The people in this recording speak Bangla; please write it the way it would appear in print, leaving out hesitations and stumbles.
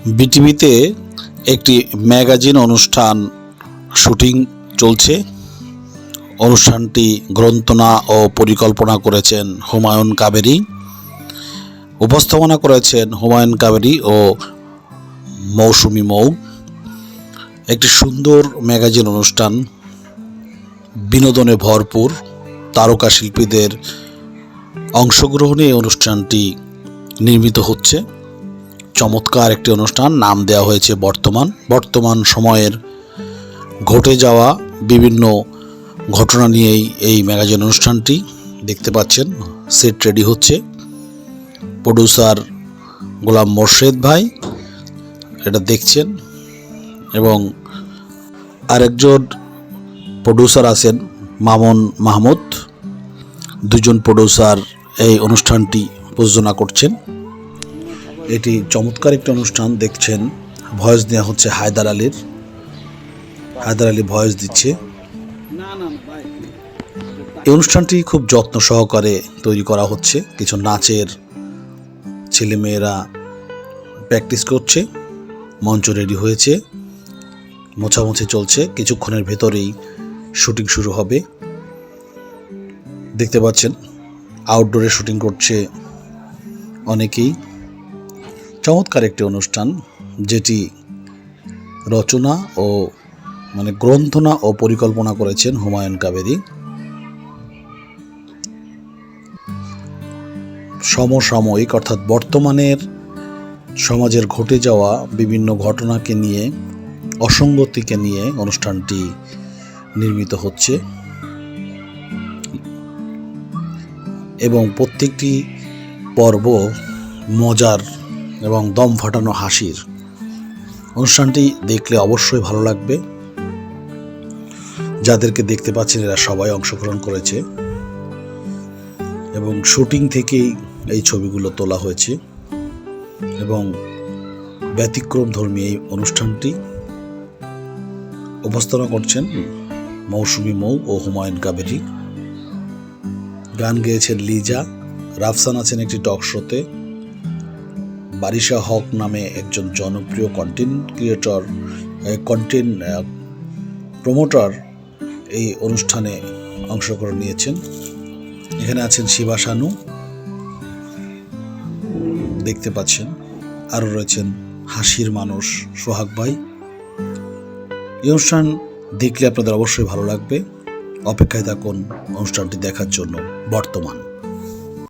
বিটিভিতে একটি ম্যাগাজিন অনুষ্ঠান শুটিং চলছে। অনুষ্ঠানটি গ্রন্থনা ও পরিকল্পনা করেছেন হুমায়ুন কাবেরী, উপস্থাপনা করেছেন হুমায়ুন কাবেরী ও মৌসুমী মৌ। একটি সুন্দর ম্যাগাজিন অনুষ্ঠান, বিনোদনে ভরপুর, তারকা শিল্পীদের অংশগ্রহণে এই অনুষ্ঠানটি নির্মিত হচ্ছে। চমৎকার একটি অনুষ্ঠান, নাম দেওয়া হয়েছে বর্তমান সময়ের ঘটে যাওয়া বিভিন্ন ঘটনা নিয়েই এই ম্যাগাজিন অনুষ্ঠানটি। দেখতে পাচ্ছেন সেট রেডি হচ্ছে, প্রডিউসার গোলাম মোর্শেদ ভাই এটা দেখছেন, এবং আরেকজন প্রডিউসার আছেন মামুন মাহমুদ। দুজন প্রডিউসার এই অনুষ্ঠানটি প্রযোজনা করছেন। এটি চমৎকার একটি অনুষ্ঠান দেখছেন। ভয়েস দেওয়া হচ্ছে হায়দার আলী ভয়েস দিচ্ছে। এই অনুষ্ঠানটি খুব যত্ন সহকারে তৈরি করা হচ্ছে। কিছু নাচের ছেলেমেয়েরা প্র্যাকটিস করছে, মঞ্চ রেডি হয়েছে, মোছামুছি চলছে, কিছুক্ষণের ভেতরেই শুটিং শুরু হবে। দেখতে পাচ্ছেন আউটডোরে শুটিং করছে অনেকেই। চমৎকার একটি অনুষ্ঠান, যেটি রচনা ও গ্রন্থনা ও পরিকল্পনা করেছেন হুমায়ুন কাবেরী। সমসাময়িক অর্থাৎ বর্তমানের সমাজের ঘটে যাওয়া বিভিন্ন ঘটনাকে নিয়ে, অসঙ্গতিকে নিয়ে অনুষ্ঠানটি নির্মিত হচ্ছে, এবং প্রত্যেকটি পর্ব মজার এবং দম ফাটানো হাসির। অনুষ্ঠানটি দেখলে অবশ্যই ভালো লাগবে। যাদেরকে দেখতে পাচ্ছেন এরা সবাই অংশগ্রহণ করেছে, এবং শুটিং থেকেই এই ছবিগুলো তোলা হয়েছে, এবং ব্যতিক্রমধর্মী এই অনুষ্ঠানটি উপস্থাপনা করছেন মৌসুমী মৌ ও হুমায়ুন কাবেরী। গান গেয়েছেন লিজা। রাফসান আছেন একটি টক শোতে। বারিশা হক নামে একজন জনপ্রিয় কন্টেন্ট প্রমোটার এই অনুষ্ঠানে অংশগ্রহণ নিয়েছেন। এখানে আছেন শিবা শানু, দেখতে পাচ্ছেন। আরও রয়েছেন হাসির মানুষ সোহাগ ভাই। এই অনুষ্ঠান দেখলে আপনাদের অবশ্যই ভালো লাগবে। অপেক্ষায় থাকুন অনুষ্ঠানটি দেখার জন্য। বর্তমান।